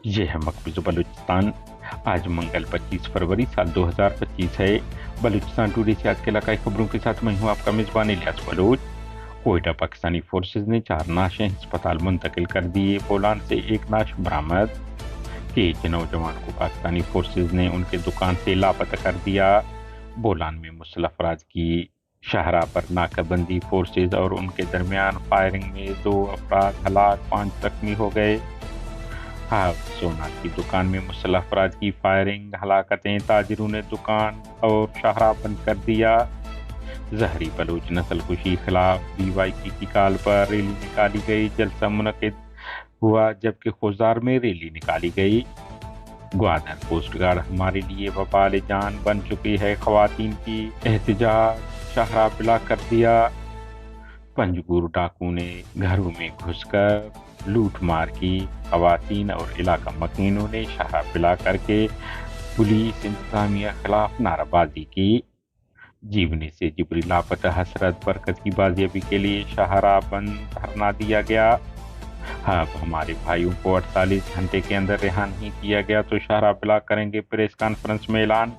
ये है मकबूज़ बलूचिस्तान। आज मंगल 25 फरवरी साल 2025 है। बलूचिस्तान टुडे से आज के इलाकाई खबरों के साथ मैं हूँ आपका मेज़बान इलियास बलूच। कोयटा पाकिस्तानी फोर्सेज ने 4 नाशें अस्पताल मुंतकिल कर दिए। बोलान से एक नाश बरामद। एक नौजवान को पाकिस्तानी फोर्सेज ने उनके दुकान से लापता कर दिया। बोलान में मुसल्लह अफराद की शाहराह पर नाकाबंदी, फोर्सेज और उनके दरमियान फायरिंग में 2 अफराद हलाक, 5 जख्मी हो गए। सोना की दुकान में मुसल्लह अफराद की फायरिंग, हलाकतें, ताजिरों ने दुकान और शाहराह बंद कर दिया। जहरी बलूच नस्ल कुशी खिलाफ BYP की काल पर रैली निकाली गई। जलसा मुनक्किद हुआ जबकि खुजार में रैली निकाली गई। ग्वादर कोस्ट गार्ड हमारे लिए वबाल जान बन चुकी है। खवातीन की एहतजाज, शाहराह पिला कर दिया। पंजगुर डाकू ने घरों में घुसकर लूट मार की। खवातीन और इलाका मकीनों ने शाहराह पिला करके पुलिस इंतजामिया खिलाफ नाराबाजी की। जीवनी से जिबरी लापता हसरत बरकत की बाजियाबी के लिए शाहराह बंद धरना दिया गया। अब हमारे भाइयों को 48 घंटे के अंदर रिहा नहीं किया गया तो शाहराह पिला करेंगे, प्रेस कॉन्फ्रेंस में ऐलान।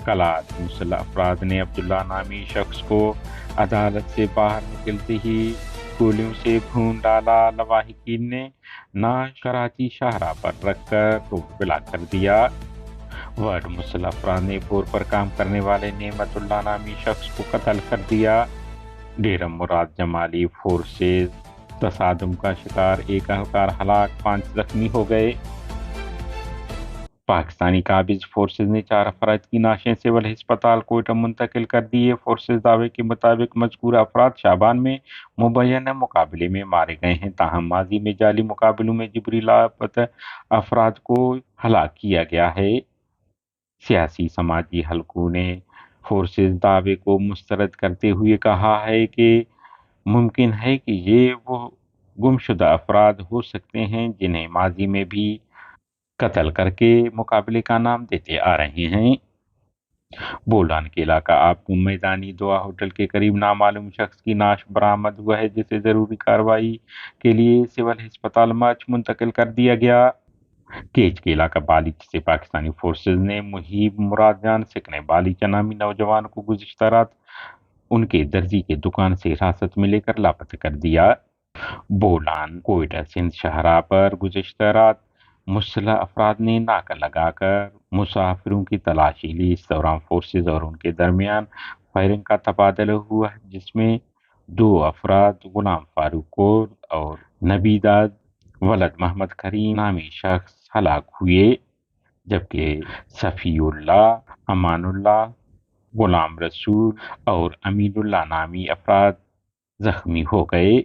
कलात मुसल्लह अफराद ने अब्दुल्ला नामी शख्स को अदालत से बाहर निकलते ही गोलियों से भून डाला। लवाहिकीन ने नाश कराची शाहराह पर रखकर रोक कर दिया। वर्ड मुसल्लह अफराद ने बोर पर काम करने वाले नेमतुल्लाह नामी शख्स को कत्ल कर दिया। डेरा मुराद जमाली फोर्सेज तसादम का शिकार, एक अहलकार हलाक, 5 जख्मी हो गए। पाकिस्तानी काबिज फोर्सेज ने 4 अफराद की नाशें सिविल अस्पताल कोयटा मुंतकिल कर दिए। फोर्सेज दावे के मुताबिक मज़कूर अफराद शाबान में मुबैना मुकाबले में मारे गए हैं, ताहम माजी में जाली मुकाबलों में जिबरी लापता अफराद को हलाक किया गया है। सियासी समाजी हलकों ने फोर्सेज दावे को मुस्तरद करते हुए कहा है कि मुमकिन है कि ये वो गुमशुदा अफराद हो सकते हैं जिन्हें माजी में भी कत्ल करके मुकाबले का नाम देते आ रहे हैं। बोलान के इलाका आपको मैदानी दुआ होटल के करीब नामालूम शख्स की नाश बरामद हुआ है, जिसे जरूरी कार्रवाई के लिए सिविल अस्पताल मर्च मुंतकिल कर दिया गया। केज के इलाका बालीच से पाकिस्तानी फोर्सेज ने मुहीब मुराद जान सिकने बालीचा नामी नौजवान को गुज़िश्ता रात उनके दर्जी की दुकान से हिरासत में लेकर लापता कर दिया। बोलान कोयटा सिंध शाहराह पर गुज़िश्ता रात मुसल्लह अफराद ने नाका लगाकर मुसाफिरों की तलाशी ली। इस दौरान फोर्सेज और उनके दरमियान फायरिंग का तबादला हुआ, जिसमें 2 अफराद गुलाम फारूक कोर और नबीदाद वलद मोहम्मद करीम नामी शख्स हलाक हुए, जबकि सफ़ीउल्लाह, अमानुल्लाह, गुलाम रसूल और अमीनुल्लाह नामी अफराद जख्मी हो गए।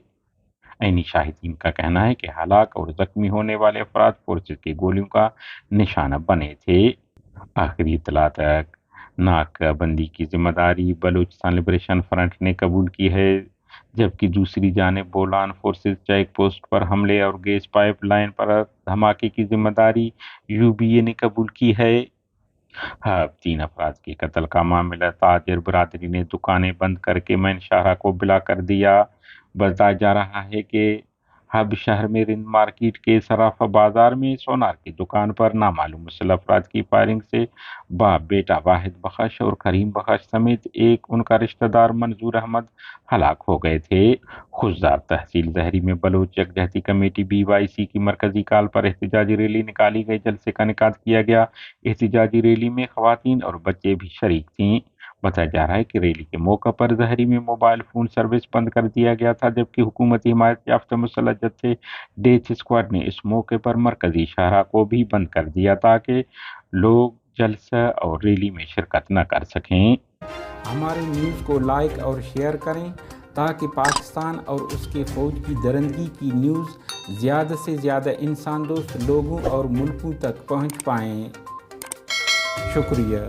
ऐनी शाहिदीन का कहना है कि हलाक और जख्मी होने वाले अफराद फोर्सेज की गोलियों का निशाना बने थे। आखिरी इत्तला तक नाकाबंदी की जिम्मेदारी बलूचिस्तान लिबरेशन फ्रंट ने कबूल की है, जबकि दूसरी जानिब बोलान फोर्सेज चेक पोस्ट पर हमले और गैस पाइपलाइन पर धमाके की जिम्मेदारी UBA ने कबूल की है। 3 अफराद के कत्ल का मामला, ताजिर बरादरी ने दुकानें बंद करके मैन शाहराह को बिला कर दिया। बताया जा रहा है कि हब शहर में रिंद मार्केट के सराफा बाजार में सोनार की दुकान पर नामालूम मुसल्लह अफराद की फायरिंग से बाप बेटा वाहिद बख्श और करीम बख्श समेत एक उनका रिश्तेदार मंजूर अहमद हलाक हो गए थे। खुशदार तहसील जहरी में बलोच यकजहती कमेटी BYC की मरकजी काल पर एहतजाजी रैली निकाली गई। जलसे का इनेकाद किया गया। एहतजाजी रैली में खवातीन और बच्चे भी शरीक थीं। बताया जा रहा है कि रैली के मौके पर जहरी में मोबाइल फोन सर्विस बंद कर दिया गया था, जबकि हुकूमती हिमायत याफ्ता मुसल्लह जत्थे डेथ स्क्वाड ने इस मौके पर मरकजी शाहराह को भी बंद कर दिया ताकि लोग जलसा और रैली में शिरकत न कर सकें। हमारे न्यूज़ को लाइक और शेयर करें ताकि पाकिस्तान और उसके फ़ौज की दरंदगी की न्यूज़ ज़्यादा से ज़्यादा इंसान दोस्त लोगों और मुल्कों तक पहुंच पाएँ। शुक्रिया।